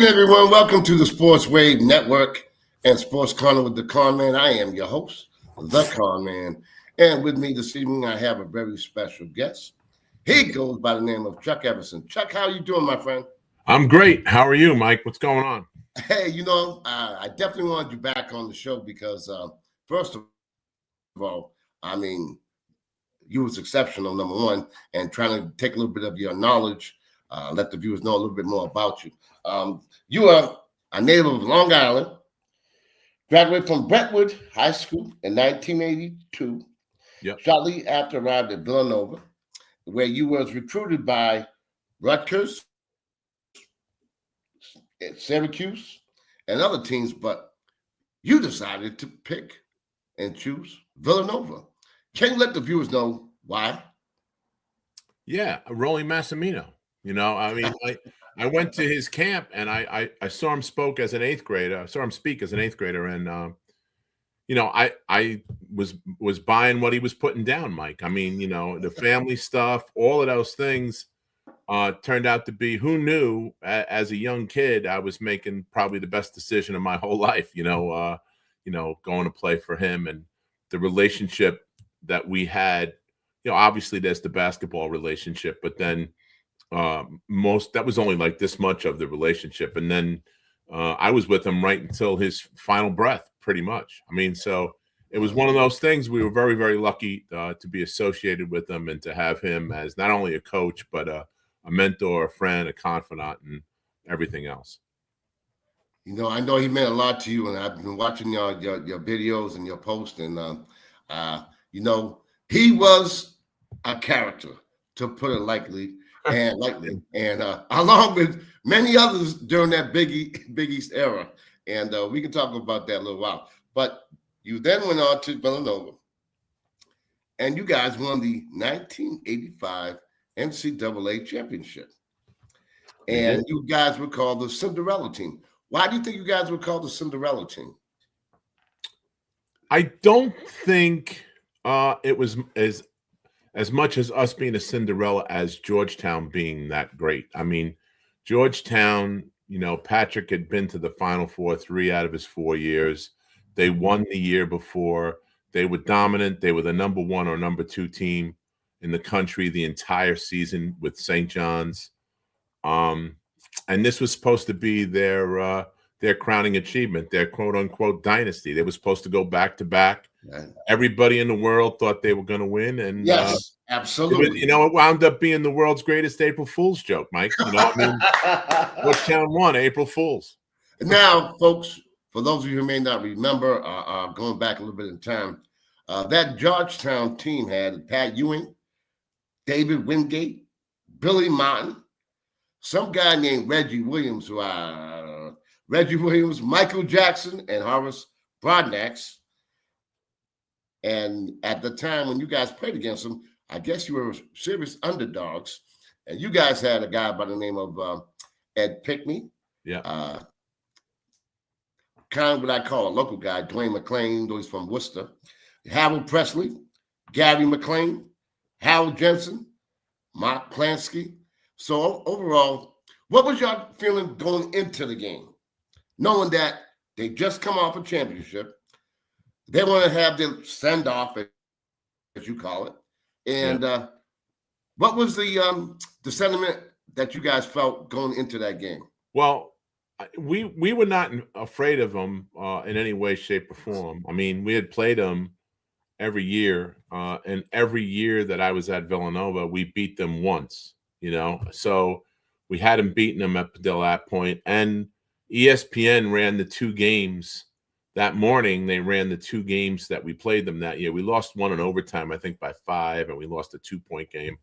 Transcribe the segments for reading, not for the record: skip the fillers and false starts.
everyone. Welcome to the Sports Wave Network and Sports Corner with the Conn Man. I am your host, the Conn Man. And with me this evening, I have a very special guest. He goes by the name of Chuck Everson. Chuck, how you doing, my friend? I'm great. How are you, Mike? What's going on? Hey, I definitely wanted you back on the show because, first of all, I mean, you was exceptional, number one, and trying to take a little bit of your knowledge, let the viewers know a little bit more about you. You are a native of Long Island, graduated from Brentwood High School in 1982. Yep. Shortly after arrived at Villanova, where you was recruited by Rutgers, Syracuse, and other teams, but you decided to pick and choose Villanova. Can you let the viewers know why? Yeah, Rolly Massimino. I went to his camp and I saw him spoke as an eighth grader. I saw him speak as an eighth grader, and I was buying what he was putting down, Mike. I mean, the family stuff, all of those things turned out to be. Who knew? As a young kid, I was making probably the best decision of my whole life. Going to play for him, and the relationship that we had. Obviously there's the basketball relationship, but then that was only like this much of the relationship. And then I was with him right until his final breath, pretty much. I mean, so it was one of those things. We were very, very lucky to be associated with him and to have him as not only a coach, but a mentor, a friend, a confidant, and everything else. I know he meant a lot to you, and I've been watching your videos and your posts, and he was a character, to put it lightly, and along with many others during that Big East era, and we can talk about that a little while. But you then went on to Villanova, and you guys won the 1985 NCAA championship, and you guys were called the Cinderella team. Why do you think you guys were called the Cinderella team? I don't think it was as much as us being a Cinderella as Georgetown being that great. I mean, Georgetown, Patrick had been to the Final Four 3 out of his 4 years. They won the year before. They were dominant. They were the number 1 or number 2 team in the country the entire season with St. John's. And this was supposed to be their crowning achievement, their quote unquote dynasty. They were supposed to go back to back. Right. Everybody in the world thought they were going to win, and yes, absolutely. It wound up being the world's greatest April Fool's joke, Mike. Georgetown won April Fool's. Now, folks, for those of you who may not remember, going back a little bit in time, that Georgetown team had Pat Ewing, David Wingate, Billy Martin, some guy named Reggie Williams, Michael Jackson, and Horace Broadnax. And at the time when you guys played against them, I guess you were serious underdogs. And you guys had a guy by the name of Ed Pickney. Yeah. Kind of what I call a local guy, Dwayne McClain, though he's from Worcester. Harold Presley, Gary McClain, Harold Jensen, Mark Plansky. So overall, what was your feeling going into the game? Knowing that they just come off a championship, they want to have their send-off, as you call it. And what was the sentiment that you guys felt going into that game? Well, we were not afraid of them in any way, shape, or form. I mean, we had played them every year, and every year that I was at Villanova, we beat them once. So we hadn't beaten them up until that point, and ESPN ran the 2 games. That morning, they ran the 2 games that we played them that year. We lost one in overtime, I think, by 5, and we lost a 2-point game.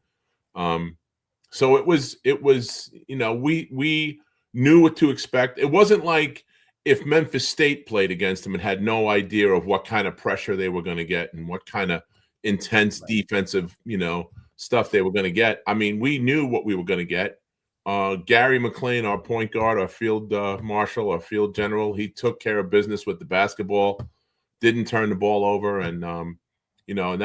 So it was, we knew what to expect. It wasn't like if Memphis State played against them and had no idea of what kind of pressure they were going to get and what kind of intense defensive, stuff they were going to get. I mean, we knew what we were going to get. Gary McClain, our point guard, our field marshal, our field general, he took care of business with the basketball, didn't turn the ball over, and we knew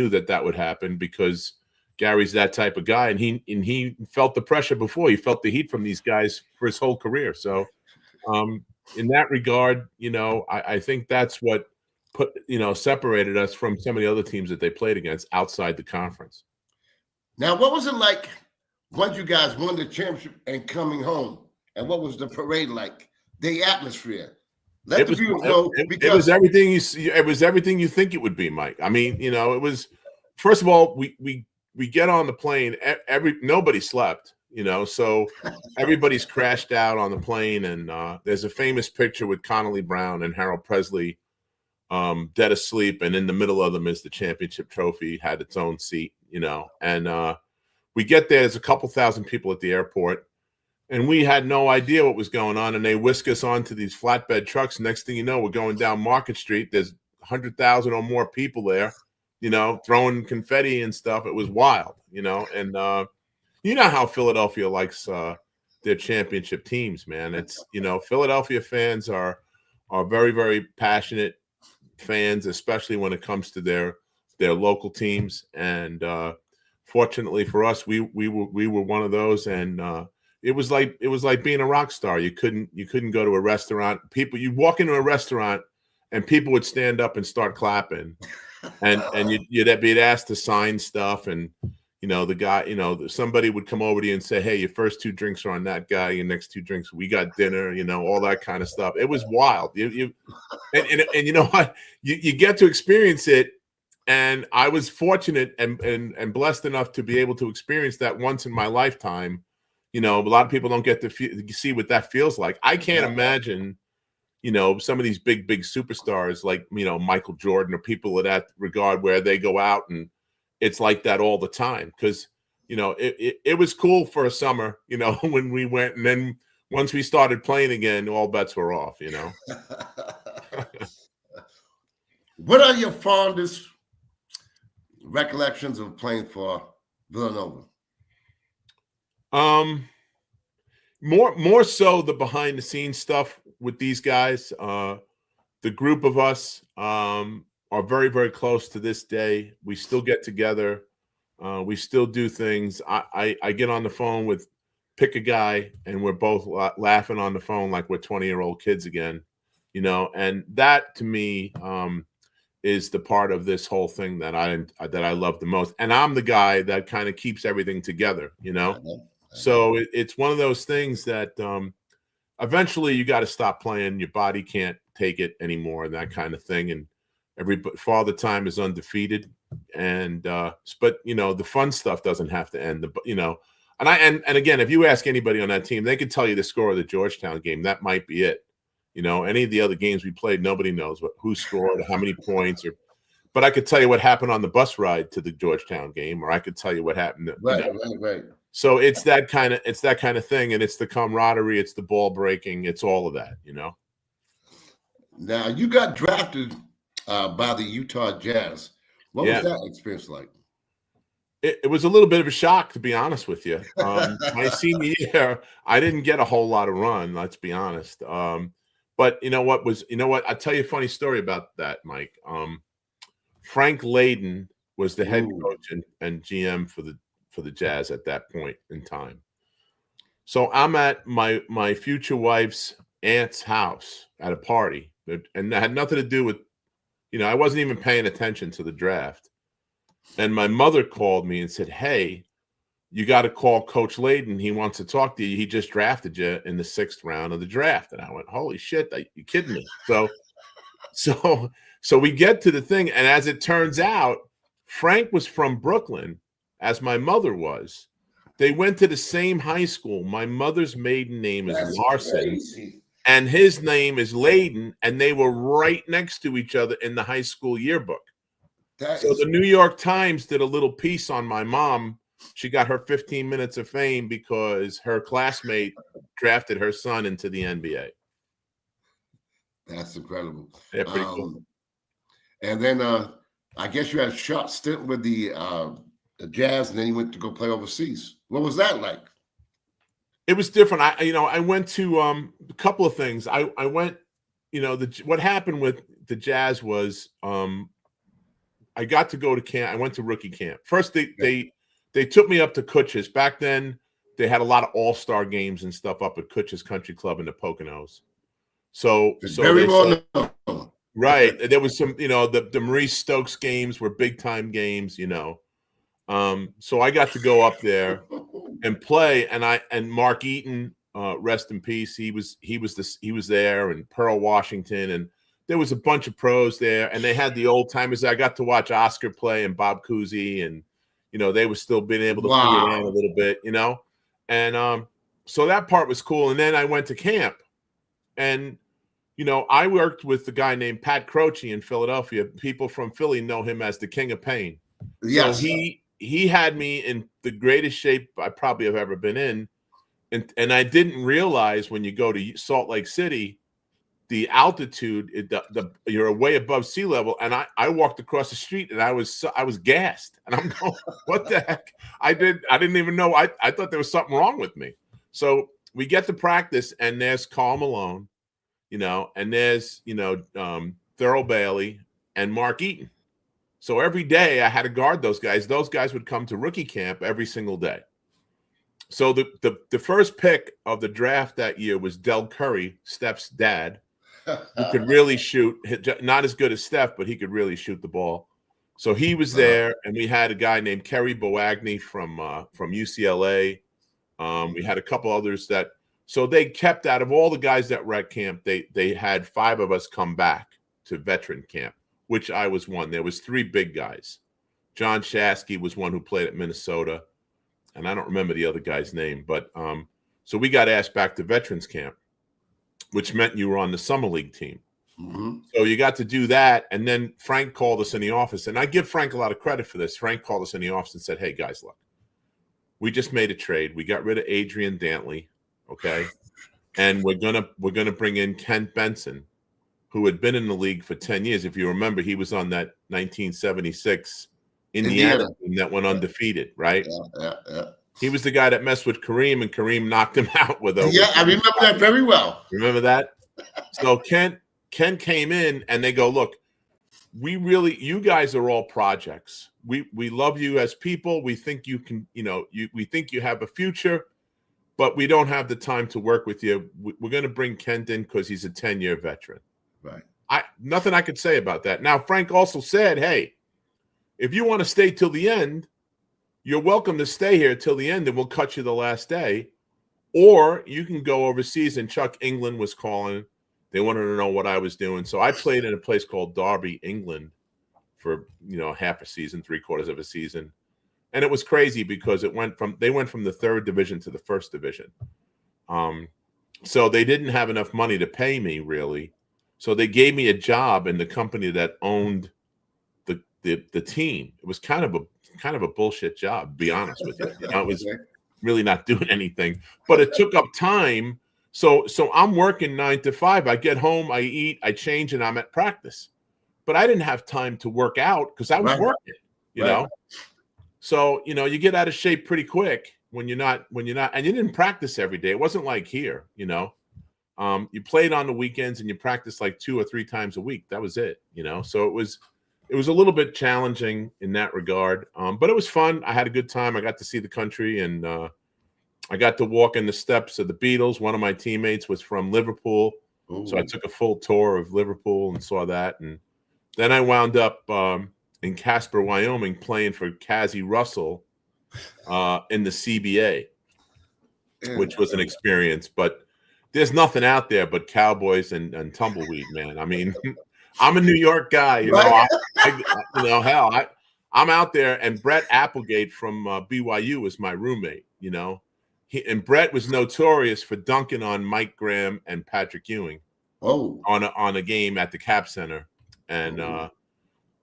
that would happen because Gary's that type of guy, and he felt the pressure before. He felt the heat from these guys for his whole career. So, in that regard, I think that's what separated us from some of the other teams that they played against outside the conference. Now, what was it like once you guys won the championship and coming home? And what was the parade like? The atmosphere. Let the viewers know, because it was everything you see. It was everything you think it would be, Mike. I mean, it was. First of all, we get on the plane. Nobody slept. So everybody's crashed out on the plane, and there's a famous picture with Connolly Brown and Harold Presley, dead asleep, and in the middle of them is the championship trophy, had its own seat, and we get there. There's a couple thousand people at the airport, and we had no idea what was going on, and they whisk us onto these flatbed trucks. Next thing you know, we're going down Market Street. There's 100,000 or more people there, throwing confetti and stuff. It was wild, and you know how Philadelphia likes their championship teams, man. It's Philadelphia fans are very, very passionate fans, especially when it comes to their local teams. And fortunately for us, we were one of those, and it was like being a rock star. You couldn't go to a restaurant. You walk into a restaurant and people would stand up and start clapping, and you'd be asked to sign stuff, and the guy, somebody would come over to you and say, hey, your first 2 drinks are on that guy, your next 2 drinks, we got dinner, all that kind of stuff. It was wild. And you know what? You get to experience it. And I was fortunate and blessed enough to be able to experience that once in my lifetime. A lot of people don't get to see what that feels like. I can't imagine, some of these big superstars like, Michael Jordan or people of that regard, where they go out and it's like that all the time. Because, it was cool for a summer, when we went, and then once we started playing again, all bets were off, What are your fondest recollections of playing for Villanova? More so the behind the scenes stuff with these guys. The group of us are very, very close to this day. We still get together. We still do things. I get on the phone with, pick a guy, and we're both laughing on the phone like we're 20-year-old kids again, and that to me is the part of this whole thing that I love the most. And I'm the guy that kind of keeps everything together, So it's one of those things that eventually you got to stop playing. Your body can't take it anymore, and that kind of thing. And Father Time is undefeated, and but the fun stuff doesn't have to end. And again, if you ask anybody on that team, they could tell you the score of the Georgetown game. That might be it. Any of the other games we played, nobody knows who scored, how many points, but I could tell you what happened on the bus ride to the Georgetown game, or I could tell you what happened. Right. So it's that kind of thing, and it's the camaraderie, it's the ball breaking, it's all of that, Now, you got drafted by the Utah Jazz. What was that experience like? It was a little bit of a shock, to be honest with you. My senior year, I didn't get a whole lot of run, let's be honest. But I'll tell you a funny story about that, Mike. Frank Layden was the head coach and GM for the Jazz at that point in time. So I'm at my future wife's aunt's house at a party, and that had nothing to do with, I wasn't even paying attention to the draft. And my mother called me and said, hey, you got to call Coach Layden. He wants to talk to you. He just drafted you in the 6th round of the draft. And I went, holy shit, you kidding me? So we get to the thing. And as it turns out, Frank was from Brooklyn, as my mother was. They went to the same high school. My mother's maiden name is Larson, crazy. And his name is Layden. And they were right next to each other in the high school yearbook. So the New York Times did a little piece on my mom. She got her 15 minutes of fame because her classmate drafted her son into the NBA. That's incredible. Yeah, pretty cool. And then I guess you had a short stint with the Jazz, and then you went to go play overseas. What was that like? It was different. I went to a couple of things. I went, what happened with the Jazz was I got to go to camp. I went to rookie camp. First, they they took me up to Kutch's. Back then, they had a lot of all-star games and stuff up at Kutch's Country Club in the Poconos. So Very they well said, known. right. There was some, the Maurice Stokes games were big-time games, So I got to go up there and play, and Mark Eaton, rest in peace. He was there, and Pearl Washington, and there was a bunch of pros there, and they had the old timers. I got to watch Oscar play and Bob Cousy, and they were still being able to fool around a little bit, and so that part was cool. And then I went to camp, and I worked with the guy named Pat Croce in Philadelphia. People from Philly know him as the King of Pain. Yes. So he had me in the greatest shape I probably have ever been in. And I didn't realize when you go to Salt Lake City, the altitude, you're way above sea level. And I walked across the street and I was gassed. And I'm going, what the heck? I didn't even know. I thought there was something wrong with me. So we get to practice, and there's Karl Malone, and there's, Thurl Bailey and Mark Eaton. So every day I had to guard those guys. Those guys would come to rookie camp every single day. So the first pick of the draft that year was Del Curry, Steph's dad, who could really shoot. Not as good as Steph, but he could really shoot the ball. So he was there, and we had a guy named Kerry Boagni from UCLA. We had a couple others that. So they kept, out of all the guys that were at camp, they had 5 of us come back to veteran camp, which I was one. There was 3 big guys. John Shasky was one who played at Minnesota, and I don't remember the other guy's name. But so we got asked back to veterans camp, which meant you were on the summer league team. Mm-hmm. So you got to do that, and then Frank called us in the office, and I give Frank a lot of credit for this. Frank called us in the office and said, "Hey guys, look, we just made a trade. We got rid of Adrian Dantley, okay, and we're gonna bring in Kent Benson, who had been in the league for 10 years. If you remember, he was on that 1976 Indiana team that went undefeated, right? Yeah. He was the guy that messed with Kareem, and Kareem knocked him out with over. Yeah, I remember that very well. Remember that? So Ken came in, and they go, look, you guys are all projects. We love you as people. We think you can, we think you have a future, but we don't have the time to work with you. We're going to bring Kent in because he's a 10-year veteran. Right. Nothing I could say about that. Now, Frank also said, hey, if you want to stay till the end, you're welcome to stay here till the end, and we'll cut you the last day. Or you can go overseas. And Chuck England was calling. They wanted to know what I was doing. So I played in a place called Derby, England for, half a season, 3/4 of a season. And it was crazy because they went from the 3rd division to the 1st division. So they didn't have enough money to pay me, really. So they gave me a job in the company that owned the team. It was kind of a bullshit job, to be honest with you. It was really not doing anything, but it took up time. So I'm working 9 to 5. I get home, I eat, I change, and I'm at practice. But I didn't have time to work out because I was working, you know. So, you get out of shape pretty quick when you're not, and you didn't practice every day. It wasn't like here, you played on the weekends and you practiced like 2 or 3 times a week. That was it, So it was a little bit challenging in that regard. But it was fun. I had a good time. I got to see the country, and I got to walk in the steps of the Beatles. One of my teammates was from Liverpool. Ooh. So I took a full tour of Liverpool and saw that. And then I wound up in Casper, Wyoming, playing for Cassie Russell in the CBA, which was an experience. But there's nothing out there but cowboys and tumbleweed, man. I mean, I'm a New York guy, hell, I'm out there, and Brett Applegate from BYU was my roommate, and Brett was notorious for dunking on Mike Graham and Patrick Ewing on a game at the Cap Center, and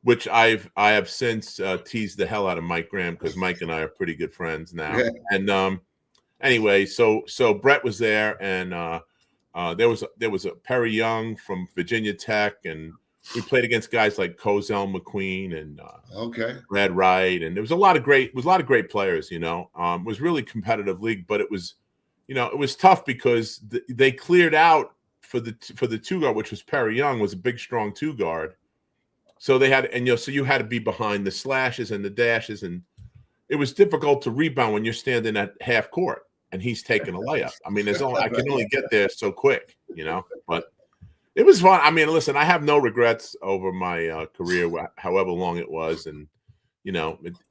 which I have since teased the hell out of Mike Graham because Mike and I are pretty good friends now. Yeah. And anyway, so Brett was there, and there was a Perry Young from Virginia Tech, and we played against guys like Cozell McQueen and Brad Wright, and there was a lot of great players. It was really competitive league, but it was tough because they cleared out for the 2-guard, which was Perry Young, was a big, strong 2-guard. So they had, and so you had to be behind the slashes and the dashes, and it was difficult to rebound when you're standing at half court and he's taking a layup. I mean, I can only get there so quick, but it was fun. I mean, listen, I have no regrets over my career, however long it was. And,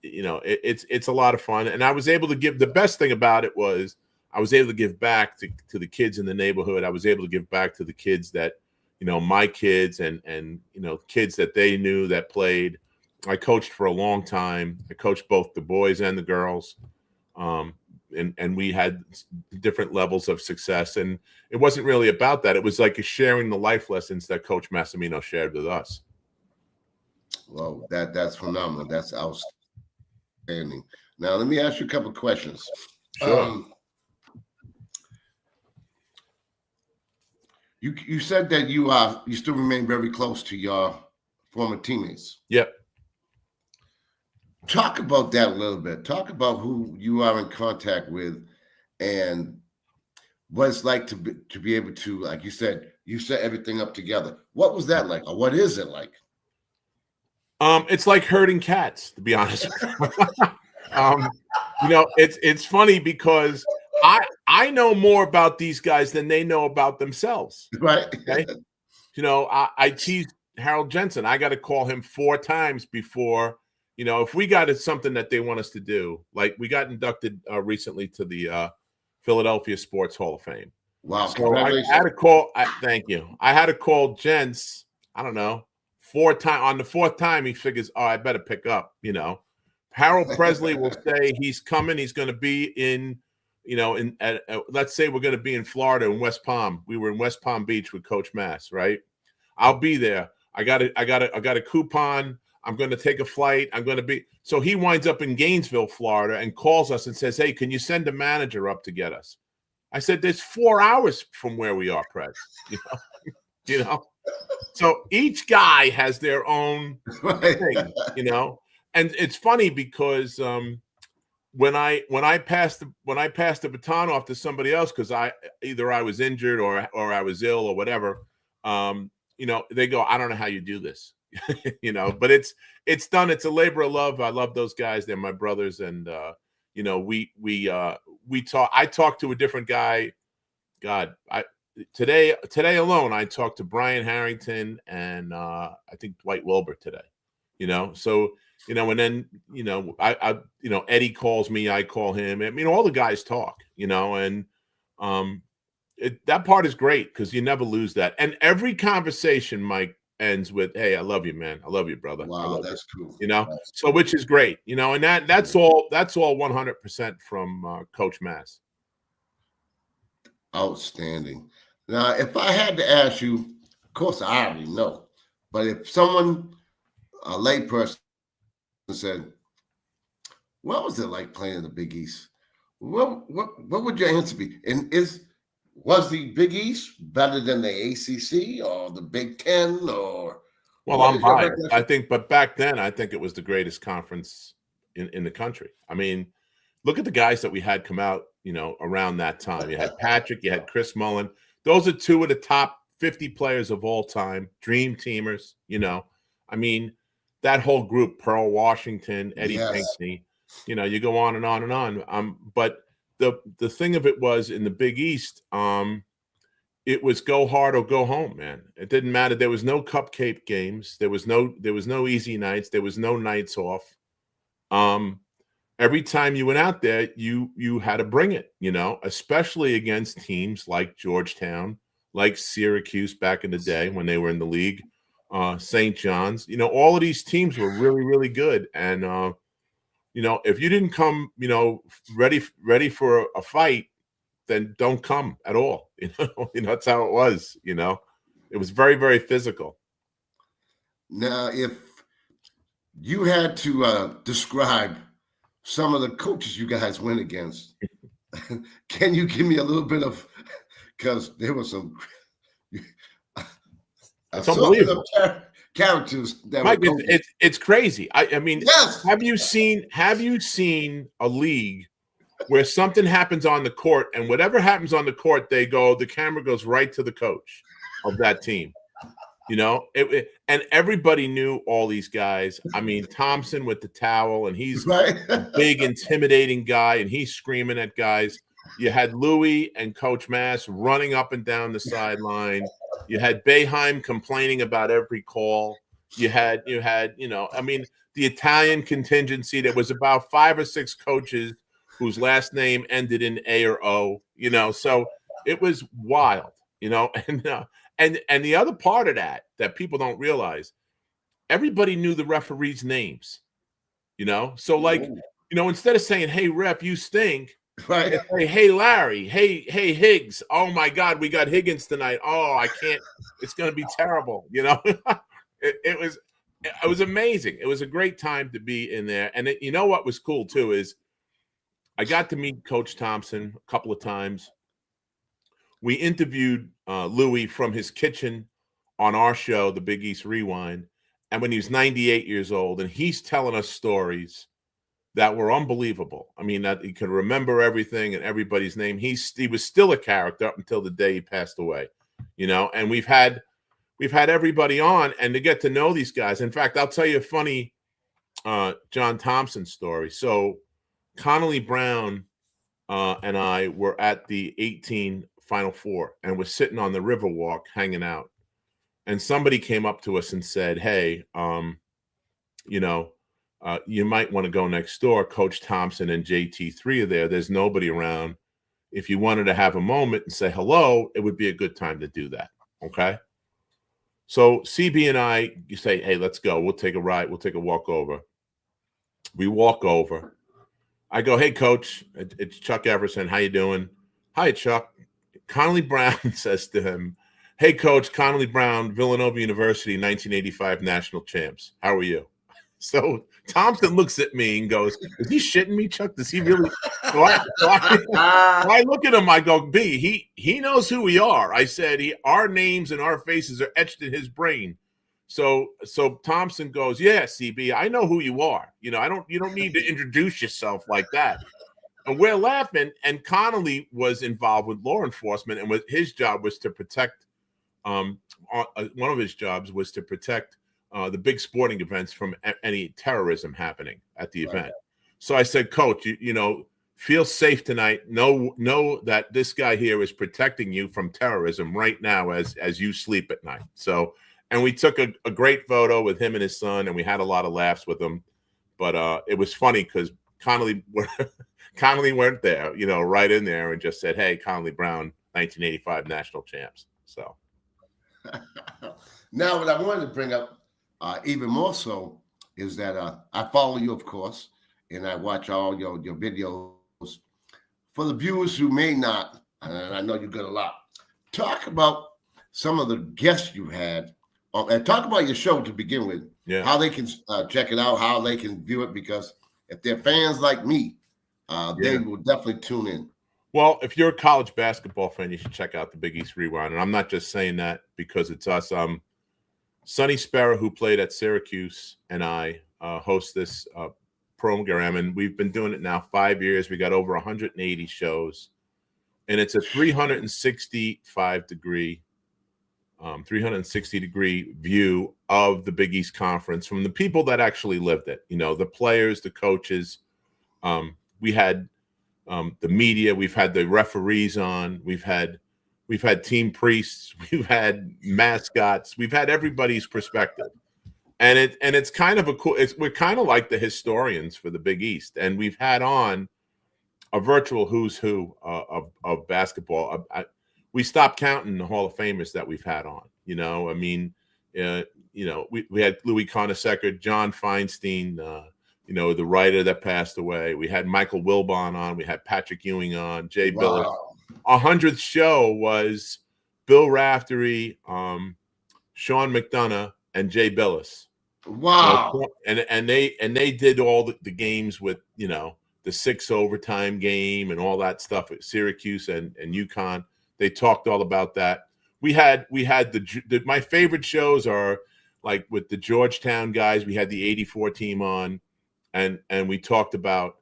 it's a lot of fun. And I was able to give, the best thing about it was I was able to give back to the kids in the neighborhood. I was able to give back to the kids that, my kids and kids that they knew that played. I coached for a long time. I coached both the boys and the girls. And we had different levels of success. And it wasn't really about that. It was like sharing the life lessons that Coach Massimino shared with us. Well, that's phenomenal. That's outstanding. Now, let me ask you a couple of questions. Sure. You said that you still remain very close to your former teammates. Yep. Talk about that a little bit. Talk about who you are in contact with and what it's like to be able to, like you said everything up together. What was that like? Or what is it like? It's like herding cats, to be honest. It's funny because I know more about these guys than they know about themselves. Right. Okay? I teased Harold Jensen. I got to call him 4 times before, if we got something that they want us to do. Like we got inducted recently to the Philadelphia Sports Hall of Fame. Wow. So I had to call. Thank you. I had to call Jens, I don't know, 4 times. On the 4th time, he figures, I better pick up, Harold Presley will say he's coming. He's going to be in, let's say we're going to be in Florida in West Palm. We were in West Palm Beach with Coach Mass, right? I'll be there. I got a coupon. I'm going to take a flight. I'm going to be. So he winds up in Gainesville, Florida, and calls us and says, "Hey, can you send a manager up to get us?" I said, "There's 4 hours from where we are, Prez." So each guy has their own thing, And it's funny because when I passed the baton off to somebody else because I was injured or I was ill or whatever, they go, "I don't know how you do this." But it's done. It's a labor of love. I love those guys. They're my brothers. And, we talk, I talked to a different guy. God, today alone, I talked to Brian Harrington and, I think Dwight Wilbur today, so, and then, Eddie calls me, I call him. I mean, all the guys talk, and, that part is great because you never lose that. And every conversation, Mike, ends with, "Hey, I love you, man. I love you, brother." Wow, that's cool. So which is great, and that's all 100% from Coach Mass. Outstanding. Now, if I had to ask you, of course I already know, but if someone, a layperson, said, "What was it like playing in the Big East?" What would your answer be? And was the Big East better than the ACC or the Big Ten or? Well, I'm biased, I think, but back then, I think it was the greatest conference in the country. I mean, look at the guys that we had come out, around that time. You had Patrick, you had Chris Mullen. Those are 2 of the top 50 players of all time, dream teamers. I mean, that whole group: Pearl Washington, Eddie Pinckney. You go on and on and on. But the thing of it was in the Big East, it was go hard or go home, man. It didn't matter. There was no cupcake games. There was no easy nights. There was no nights off. Every time you went out there, you had to bring it, especially against teams like Georgetown, like Syracuse back in the day when they were in the league, St. John's. All of these teams were really, really good. And if you didn't come, ready for a fight, then don't come at all. That's how it was. It was very, very physical. Now, if you had to describe some of the coaches you guys went against, can you give me a little bit of, because there were some it's unbelievable characters that Mike, were it's crazy. I mean, yes. Have you seen a league where something happens on the court and whatever happens on the court, the camera goes right to the coach of that team? And everybody knew all these guys. I mean, Thompson with the towel, and he's Right. a big, intimidating guy, and he's screaming at guys. You had Louis and Coach Mass running up and down the sideline. You had Boeheim complaining about every call. You had, I mean, the Italian contingency. There was about 5 or 6 coaches whose last name ended in A or O. So it was wild. And the other part of that people don't realize, everybody knew the referees' names. So like, Ooh. instead of saying, "Hey ref, you stink," Right. it's like, "Hey Larry, hey Higgs, oh my God, we got Higgins tonight. Oh, I can't. It's going to be terrible." It was amazing. It was a great time to be in there. And what was cool too is I got to meet Coach Thompson a couple of times. We interviewed Louis from his kitchen on our show, the Big East Rewind, and when he was 98 years old, and he's telling us stories that were unbelievable. I mean, that he could remember everything and everybody's name. He was still a character up until the day he passed away, And we've had everybody on, and to get to know these guys. In fact, I'll tell you a funny John Thompson story. So Connolly Brown and I were at the 18 Final Four, and we're sitting on the Riverwalk hanging out. And somebody came up to us and said, "Hey, you might want to go next door. Coach Thompson and JT3 are there. There's nobody around. If you wanted to have a moment and say hello, it would be a good time to do that." Okay. So CB and I, you say, "Hey, let's go. We'll take a ride. We'll take a walk over." We walk over. I go, "Hey, Coach, it's Chuck Everson. How you doing?" "Hi, Chuck." Connolly Brown says to him, "Hey, Coach, Connolly Brown, Villanova University, 1985 national champs. How are you?" So Thompson looks at me and goes, "Is he shitting me, Chuck? Does he really?" So I look at him. I go, "B, he knows who we are." I said, "Our names and our faces are etched in his brain." So Thompson goes, "Yeah, CB, I know who you are. You don't need to introduce yourself like that." And we're laughing. And Connolly was involved with law enforcement, and his job was to protect. One of his jobs was to protect the big sporting events from any terrorism happening at the event. So I said, "Coach, feel safe tonight. Know that this guy here is protecting you from terrorism right now as you sleep at night." So, and we took a great photo with him and his son, and we had a lot of laughs with him. But it was funny because Connolly went there, right in there, and just said, "Hey, Connolly Brown, 1985 national champs." So. Now, what I wanted to bring up even more so is that I follow you, of course, and I watch all your videos. For the viewers who may not, and I know you get a lot, talk about some of the guests you had, and talk about your show to begin with. Yeah. How they can check it out, how they can view it, because if they're fans like me, they will definitely tune in. Well, if you're a college basketball fan, you should check out the Big East Rewind. And I'm not just saying that because it's us. Sonny Sparrow, who played at Syracuse, and I host this program, and we've been doing it now 5 years. We got over 180 shows, and it's a 360 degree view of the Big East Conference from the people that actually lived it. The players, the coaches. We had the media. We've had the referees on. We've had team priests. We've had mascots. We've had everybody's perspective, and it's kind of we're kind of like the historians for the Big East, and we've had on a virtual who's who of basketball. We stopped counting the Hall of Famers that we've had on. I mean, we had Louis Conasecker, John Feinstein. The writer that passed away. We had Michael Wilbon on. We had Patrick Ewing on. Jay Billis. Our 100th show was Bill Raftery, Sean McDonough, and Jay Billis. Wow! And they did all the games with the 6 overtime game and all that stuff at Syracuse and UConn. They talked all about that. We had my favorite shows are like with the Georgetown guys. We had the '84 team on. And we talked about,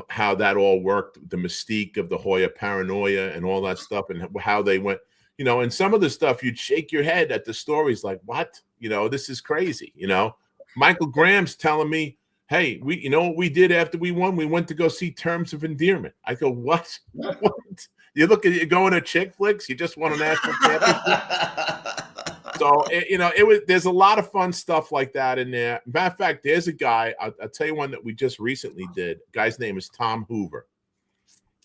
how that all worked, the mystique of the Hoya paranoia and all that stuff, and how they went. and some of the stuff you'd shake your head at the stories like, what? This is crazy. Michael Graham's telling me, hey, you know what we did after we won? We went to go see Terms of Endearment. I go, what? What? You look at you going to chick flicks. You just won a national championship. So there's a lot of fun stuff like that in there. Matter of fact, there's a guy. I'll tell you one that we just recently did. The guy's name is Tom Hoover.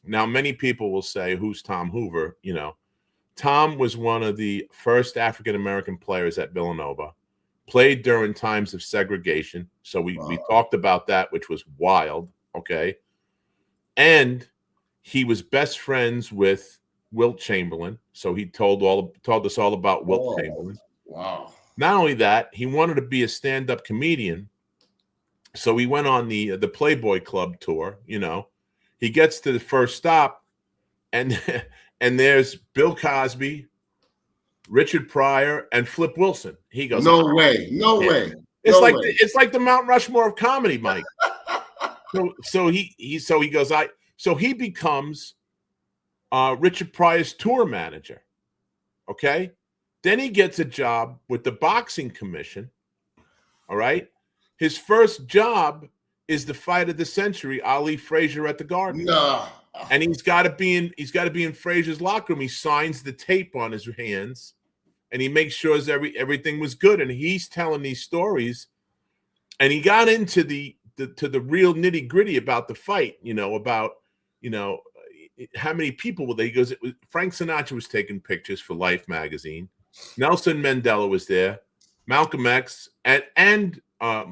Now, many people will say, "Who's Tom Hoover?" Tom was one of the first African American players at Villanova. Played during times of segregation. So we talked about that, which was wild. Okay. And he was best friends with Wilt Chamberlain. So he told us all about Wilt Chamberlain. Wow. Not only that, he wanted to be a stand-up comedian. So he went on the Playboy Club tour, He gets to the first stop and there's Bill Cosby, Richard Pryor, and Flip Wilson. He goes, no way. It's like the Mount Rushmore of comedy, Mike. So he goes, he becomes Richard Pryor's tour manager. Okay. Then he gets a job with the Boxing Commission. All right. His first job is the fight of the century, Ali Frazier at the Garden. No. And he's got to be in Frazier's locker room. He signs the tape on his hands. And he makes sure everything was good. And he's telling these stories. And he got into the real nitty gritty about the fight, about how many people were there. He goes, Frank Sinatra was taking pictures for Life magazine. Nelson Mandela was there, Malcolm X, and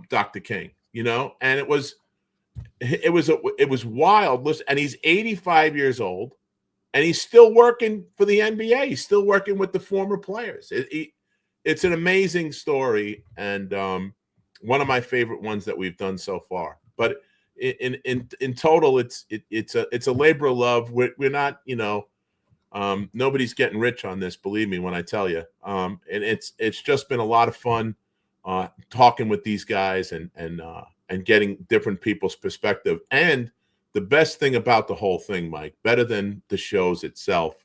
Dr. King, and it was wild. Listen, and he's 85 years old. And he's still working for the NBA. He's still working with the former players. It's an amazing story, and one of my favorite ones that we've done so far. But in total, it's a labor of love. We're not, nobody's getting rich on this. Believe me when I tell you. And it's just been a lot of fun talking with these guys and getting different people's perspective. And the best thing about the whole thing, Mike, better than the shows itself,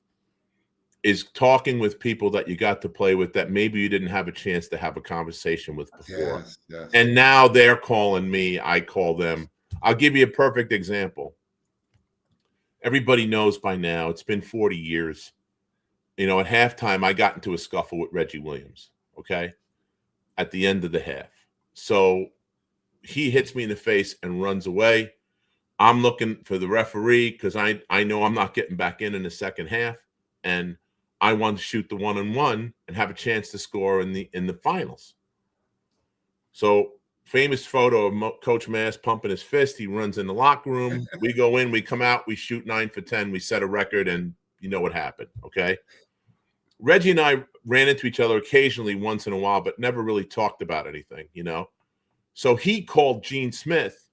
is talking with people that you got to play with that maybe you didn't have a chance to have a conversation with before. Yes. And now they're calling me, I call them. I'll give you a perfect example. Everybody knows by now, it's been 40 years. At halftime, I got into a scuffle with Reggie Williams, okay, at the end of the half. So he hits me in the face and runs away. I'm looking for the referee because I know I'm not getting back in the second half, and I want to shoot the 1-on-1 and have a chance to score in the finals. So famous photo of Coach Mass pumping his fist. He runs in the locker room. We go in, we come out, we shoot 9 for 10. We set a record, and you know what happened, okay? Reggie and I ran into each other occasionally once in a while, but never really talked about anything, So he called Gene Smith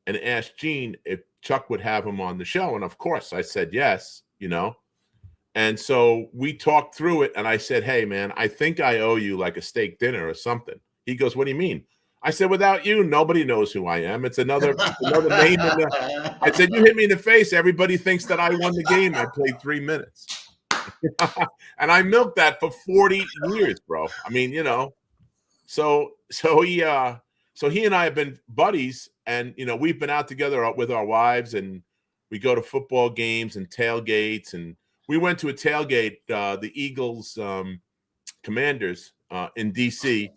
and asked Gene if Chuck would have him on the show. And of course I said yes, And so we talked through it. And I said, hey, man, I think I owe you like a steak dinner or something. He goes, what do you mean? I said, without you, nobody knows who I am. It's another name. I said, you hit me in the face. Everybody thinks that I won the game. I played 3 minutes. And I milked that for 40 years, bro. I mean, So he and I have been buddies, and we've been out together with our wives, and we go to football games and tailgates. And we went to a tailgate, the Eagles Commanders in DC,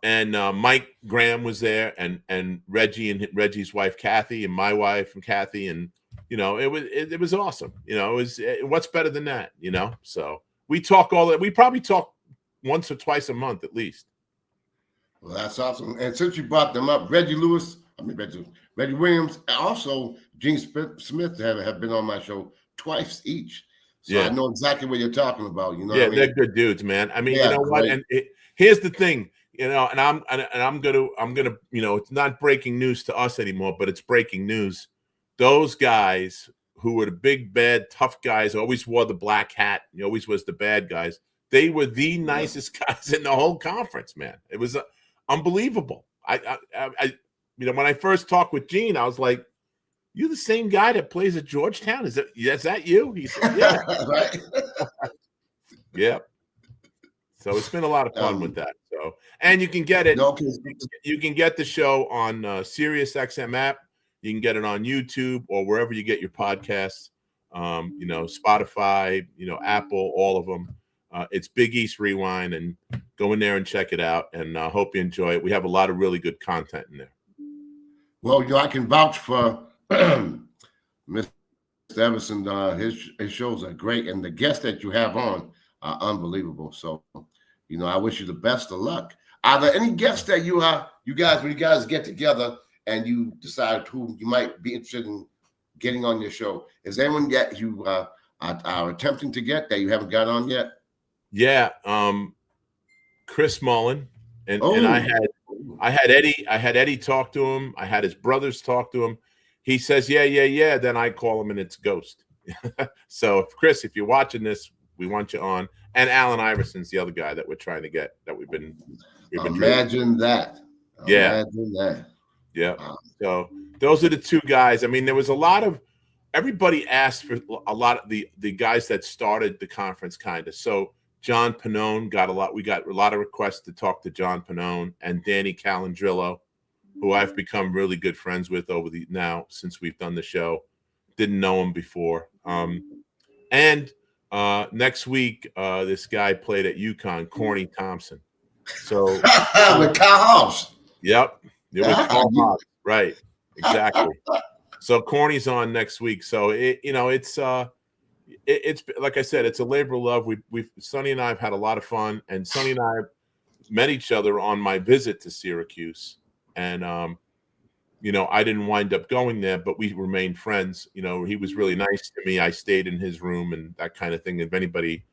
and Mike Graham was there, and Reggie and Reggie's wife Kathy, and my wife and Kathy, and it was awesome. It was what's better than that, So we talk we probably talk once or twice a month at least. Well, that's awesome. And since you brought them up, Reggie Williams, and also Gene Smith have been on my show twice each. So I know exactly what you're talking about. They're good dudes, man. I mean, you know what? And here's the thing, and I'm gonna, it's not breaking news to us anymore, but it's breaking news. Those guys who were the big, bad, tough guys, always wore the black hat. He always was the bad guys. They were the nicest guys in the whole conference, man. It was unbelievable. I when I first talked with Gene, I was like, "You the same guy that plays at Georgetown? Is that you?" He said, "Yeah." Right. Yep. So it's been a lot of fun with that. So, and you can get it. You can get the show on Sirius XM app. You can get it on YouTube or wherever you get your podcasts. Spotify, Apple, all of them. It's Big East Rewind, and go in there and check it out. And hope you enjoy it. We have a lot of really good content in there. Well, I can vouch for Mr. Everson. His shows are great, and the guests that you have on are unbelievable. So, I wish you the best of luck. Are there any guests that you guys, when you guys get together and you decide who you might be interested in getting on your show? Is there anyone that you are attempting to get that you haven't got on yet? Yeah, Chris Mullen, and I had Eddie talk to him. I had his brothers talk to him. He says, yeah. Then I call him and it's Ghost. So, Chris, if you're watching this, we want you on. And Allen Iverson's the other guy that we're trying to get, that we've been Imagine that. Imagine that. Yeah. So those are the two guys. I mean, there was a lot of everybody asked for a lot of the guys that started the conference, kind of. So John Pannone got a lot. We got a lot of requests to talk to John Pannone and Danny Calandrillo, who I've become really good friends with since we've done the show. Didn't know him before. And next week, this guy played at UConn, Corny Thompson. So with Kyle Hobbs. Yep. It was Kyle Hobbs. Right. Exactly. So Corny's on next week. So it's like I said, it's a labor of love. Sonny and I have had a lot of fun, and Sonny and I met each other on my visit to Syracuse, and I didn't wind up going there, but we remained friends. He was really nice to me. I stayed in his room and that kind of thing. If anybody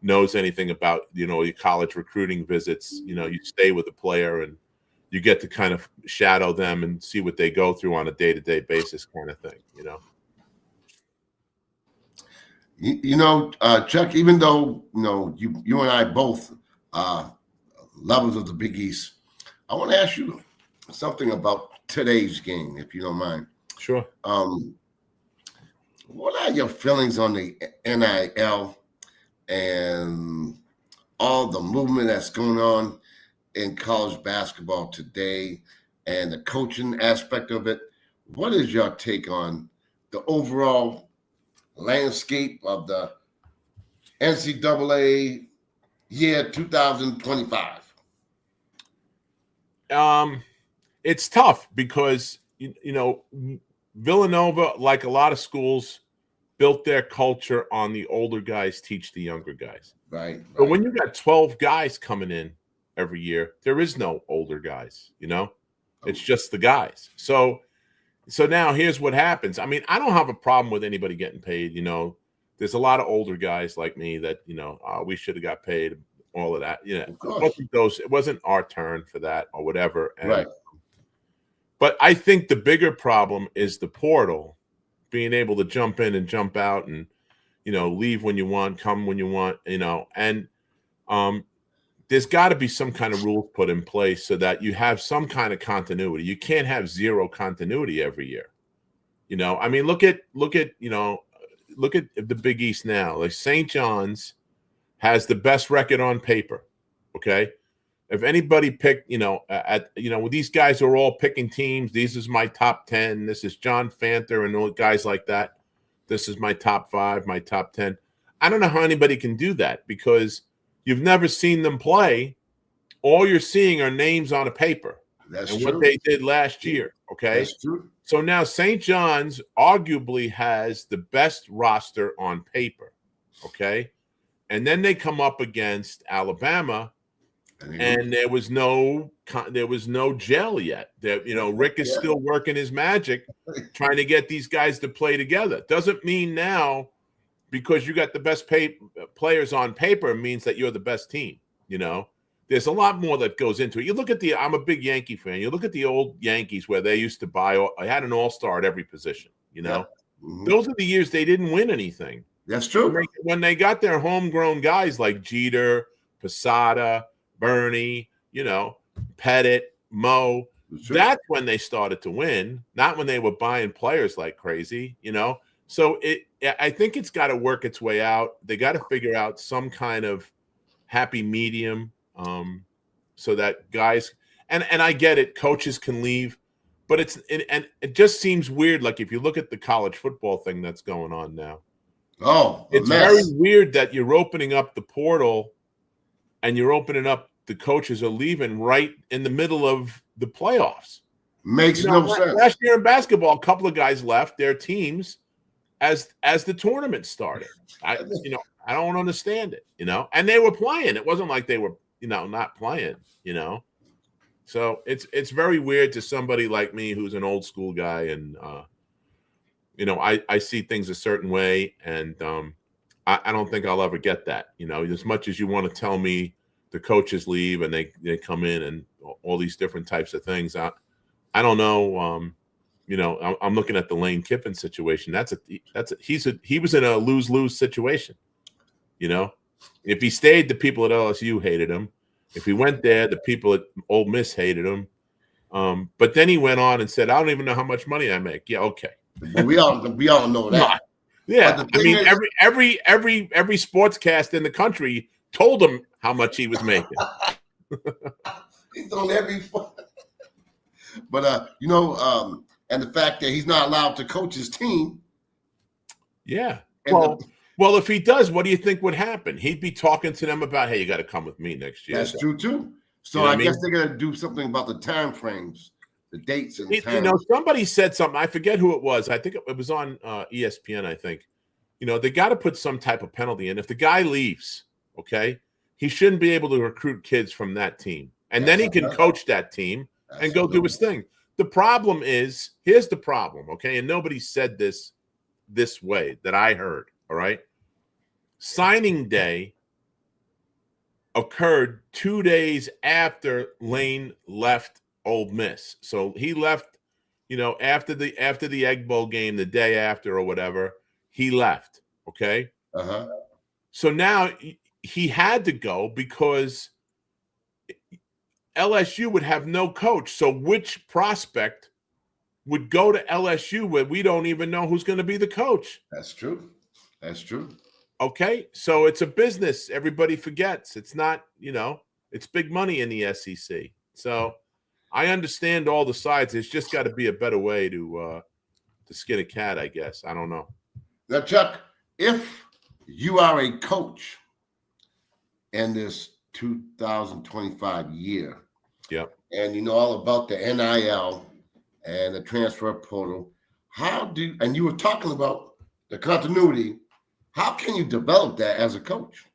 knows anything about your college recruiting visits, you stay with a player and you get to kind of shadow them and see what they go through on a day-to-day basis, kind of thing. Chuck, even though you and I both lovers of the Big East, I want to ask you something about today's game, if you don't mind. Sure. What are your feelings on the NIL and all the movement that's going on in college basketball today and the coaching aspect of it? What is your take on the overall landscape of the NCAA year 2025? It's tough because, Villanova, like a lot of schools, built their culture on the older guys teach the younger guys. Right. But when you got 12 guys coming in every year, there is no older guys, It's just the guys. So now here's what happens. I mean, I don't have a problem with anybody getting paid. There's a lot of older guys like me that, we should have got paid, all of that. It wasn't our turn for that or whatever. Right. But I think the bigger problem is the portal, being able to jump in and jump out and, leave when you want, come when you want, and there's got to be some kind of rules put in place so that you have some kind of continuity. You can't have zero continuity every year. I mean, look at the Big East now. Like St. John's has the best record on paper. Okay. If anybody picked, these guys are all picking teams. These is my top 10. This is John Fanter and all guys like that. This is my top 5, my top 10. I don't know how anybody can do that because you've never seen them play. All you're seeing are names on a paper. That's and true. What they did last year. Okay. That's true. So now St. John's arguably has the best roster on paper. Okay. And then they come up against Alabama. And there was no gel yet. Rick is still working his magic, trying to get these guys to play together. Doesn't mean now because you got the best players on paper means that you're the best team. There's a lot more that goes into it. You look at I'm a big Yankee fan. You look at the old Yankees where they used to I had an all-star at every position. Yeah. Mm-hmm. Those are the years they didn't win anything. That's true. When they got their homegrown guys like Jeter, Posada, Bernie, Pettit, Mo. That's when they started to win, not when they were buying players like crazy, So I think it's got to work its way out. They got to figure out some kind of happy medium, so that guys and I get it, coaches can leave, but and it just seems weird. Like if you look at the college football thing that's going on now, Oh, a it's very mess. weird that you're opening up the portal and you're opening up the coaches are leaving right in the middle of the playoffs. Makes no sense. Last year in basketball, a couple of guys left their teams as the tournament started. I don't understand it, and they were playing. It wasn't like they were, not playing, So it's very weird to somebody like me who's an old school guy, and I see things a certain way, and I don't think I'll ever get that. As much as you want to tell me the coaches leave and they come in and all these different types of things, I don't know. I'm looking at the Lane Kiffin situation. He was in a lose-lose situation. If he stayed, the people at LSU hated him. If he went there, the people at Ole Miss hated him. But then he went on and said, "I don't even know how much money I make." Yeah, okay. But we all know that. Yeah, I mean, every sportscast in the country told him how much he was making. He's on every. But and the fact that he's not allowed to coach his team. Yeah. Well, if he does, what do you think would happen? He'd be talking to them about, "Hey, you got to come with me next year." That's true too. So I guess they're going to do something about the time frames, the dates, and times. Somebody said something. I forget who it was. I think it was on ESPN. I think, they got to put some type of penalty in. If the guy leaves, okay, he shouldn't be able to recruit kids from that team, and then he can coach that team and go do his thing. The problem is, here's the problem, okay, and nobody said this way that I heard. All right. Signing day occurred 2 days after Lane left Ole Miss. So he left, after the Egg Bowl game, the day after or whatever, he left. Okay. Uh-huh. So now he had to go because LSU would have no coach. So which prospect would go to LSU where we don't even know who's going to be the coach? That's true. That's true. Okay, so it's a business. Everybody forgets. It's not, it's big money in the SEC. So I understand all the sides. There's just got to be a better way to skin a cat, I guess. I don't know. Now, Chuck, if you are a coach in this 2025 year, yep, and you know all about the NIL and the transfer portal, and you were talking about the continuity. How can you develop that as a coach?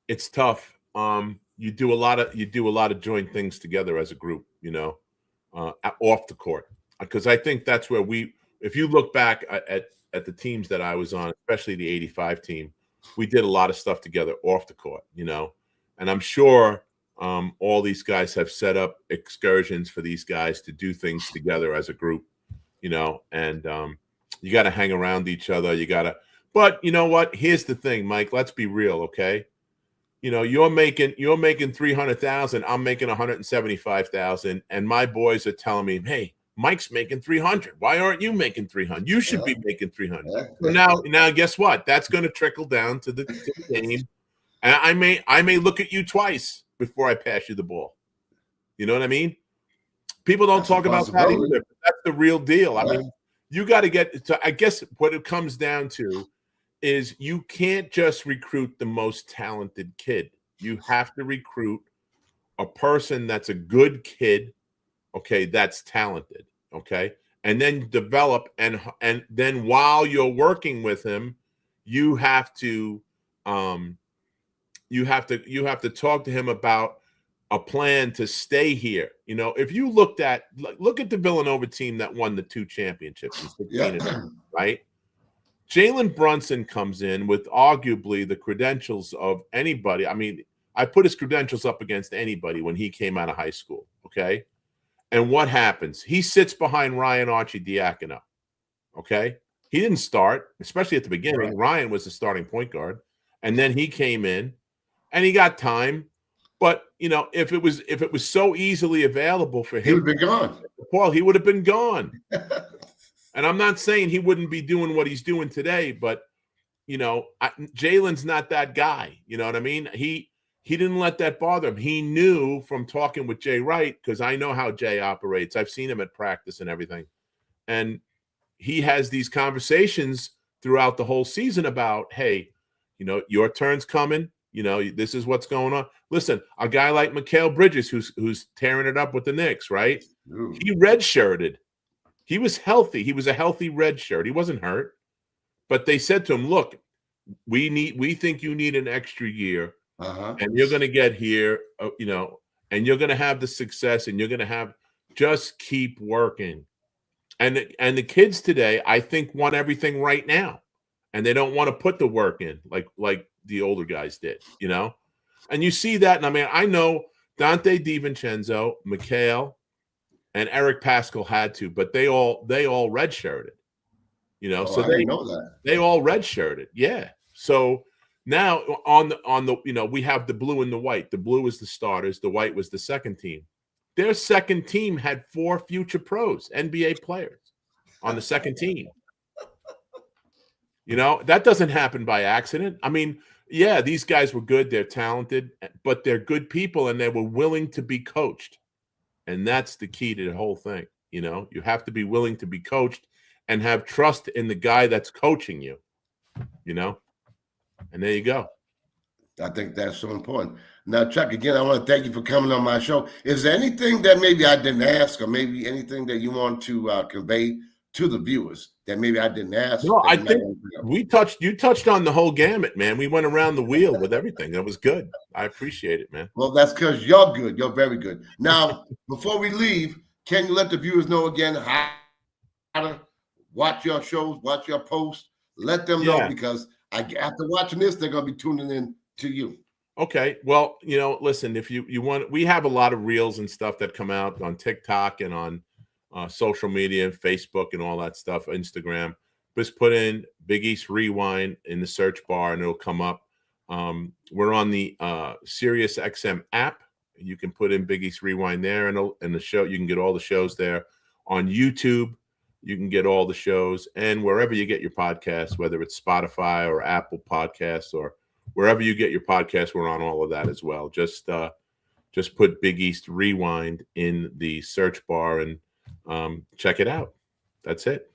It's tough. You do a lot of joint things together as a group, off the court, because I think that's where if you look back at the teams that I was on, especially the '85 team, we did a lot of stuff together off the court, and I'm sure all these guys have set up excursions for these guys to do things together as a group, and you got to hang around each other. But you know what? Here's the thing, Mike. Let's be real, okay? You're making $300,000. I'm making $175,000, and my boys are telling me, "Hey, Mike's making $300. Why aren't you making $300? You should be making $300." So now, guess what? That's going to trickle down to the game, and I may look at you twice before I pass you the ball. You know what I mean? People don't talk about that either. But that's the real deal. I mean, you got to get to. I guess what it comes down to is you can't just recruit the most talented kid. You have to recruit a person that's a good kid, okay, that's talented, okay? And then develop and then while you're working with him, you have to talk to him about a plan to stay here. If you look at the Villanova team that won the 2 championships in 16, right? Jalen Brunson comes in with arguably the credentials of anybody. I mean, I put his credentials up against anybody when he came out of high school, okay? And what happens? He sits behind Ryan Archidiakono, okay? He didn't start, especially at the beginning. Right. Ryan was the starting point guard, and then he came in, and he got time. But, if it was so easily available for him, he would have been gone. Paul, he would have been gone. And I'm not saying he wouldn't be doing what he's doing today, but Jalen's not that guy. You know what I mean? He didn't let that bother him. He knew from talking with Jay Wright, because I know how Jay operates. I've seen him at practice and everything. And he has these conversations throughout the whole season about, hey, your turn's coming. This is what's going on. Listen, a guy like Mikal Bridges, who's tearing it up with the Knicks, right? Ooh. He redshirted. He was healthy. He was a healthy redshirt. He wasn't hurt. But they said to him, look, we think you need an extra year, and you're going to get here, and you're going to have the success, and you're going to just keep working. And the kids today, I think, want everything right now, and they don't want to put the work in like the older guys did, And you see that, and I mean, I know Dante DiVincenzo, Mikal, and Eric Paschall had to, but they all redshirted, So I didn't know that. they all redshirted, yeah. So now on the we have the blue and the white. The blue is the starters, the white was the second team. Their second team had 4 future pros, NBA players, on the second team. That doesn't happen by accident. I mean, yeah, these guys were good. They're talented, but they're good people, and they were willing to be coached. And that's the key to the whole thing. You have to be willing to be coached and have trust in the guy that's coaching you, and there you go. I think that's so important. Now, Chuck, again, I want to thank you for coming on my show. Is there anything that maybe I didn't ask, or maybe anything that you want to convey to the viewers that maybe I didn't ask? No, I think you touched on the whole gamut, man. We went around the wheel with everything. That was good. I appreciate it, man. Well, that's because you're good. You're very good. Now, before we leave, can you let the viewers know again how to watch your shows, watch your posts? Let them know, because after watching this, they're going to be tuning in to you. Okay. Well, listen, if you want, we have a lot of reels and stuff that come out on TikTok and on social media, Facebook and all that stuff, Instagram. Just put in Big East Rewind in the search bar and it'll come up. We're on the Sirius XM app. You can put in Big East Rewind there, and the show, you can get all the shows there. On YouTube, you can get all the shows, and wherever you get your podcasts, whether it's Spotify or Apple Podcasts or wherever you get your podcasts, we're on all of that as well. Just put Big East Rewind in the search bar and check it out. That's it.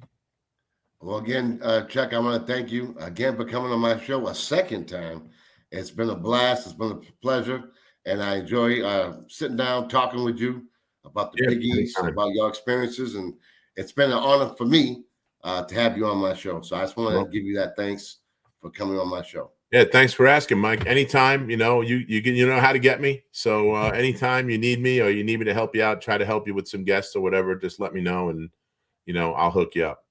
Well, again, Chuck, I want to thank you again for coming on my show a second time. It's been a blast. It's been a pleasure. And I enjoy sitting down, talking with you about the Big East, about your experiences. And it's been an honor for me to have you on my show. So I just want to give you that thanks for coming on my show. Yeah, thanks for asking, Mike. Anytime, you know how to get me. So anytime you need me or you need me to help you out, try to help you with some guests or whatever, just let me know and, I'll hook you up.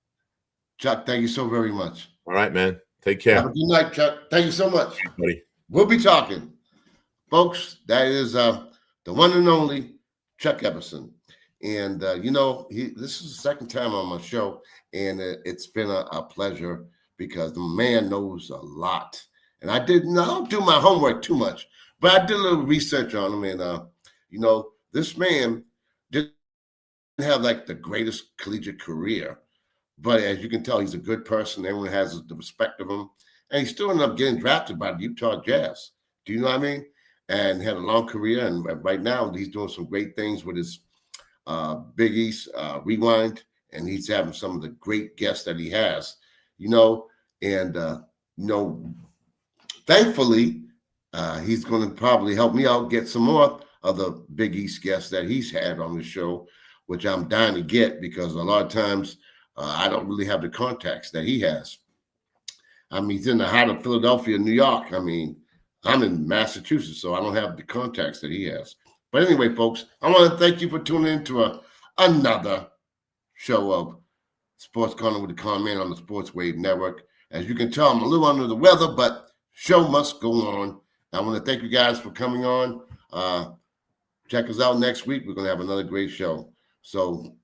Chuck, thank you so very much. All right, man. Take care. Have a good night, Chuck. Thank you so much. Thanks, buddy. We'll be talking. Folks, that is the one and only Chuck Everson. And, this is the second time on my show, and it's been a pleasure because the man knows a lot. And I don't do my homework too much, but I did a little research on him. And, this man didn't have like the greatest collegiate career, but as you can tell, he's a good person. Everyone has the respect of him. And he still ended up getting drafted by the Utah Jazz. Do you know what I mean? And had a long career. And right now, he's doing some great things with his Big East Rewind. And he's having some of the great guests that he has, thankfully, he's going to probably help me out get some more of the Big East guests that he's had on the show, which I'm dying to get because a lot of times I don't really have the contacts that he has. I mean, he's in the heart of Philadelphia, New York. I mean, I'm in Massachusetts, so I don't have the contacts that he has. But anyway, folks, I want to thank you for tuning in to another show of Sports Corner with the Conn Man on the Sports Wave Network. As you can tell, I'm a little under the weather, but show must go on. I want to thank you guys for coming on. Check us out next week. We're going to have another great show. So,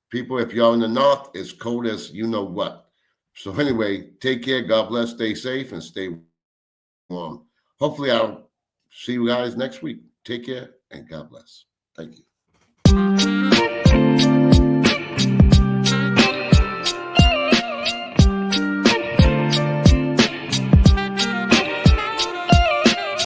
people, if you're in the north, it's cold as you know what. So anyway, take care. God bless. Stay safe and stay warm. Hopefully, I'll see you guys next week. Take care and God bless. Thank you.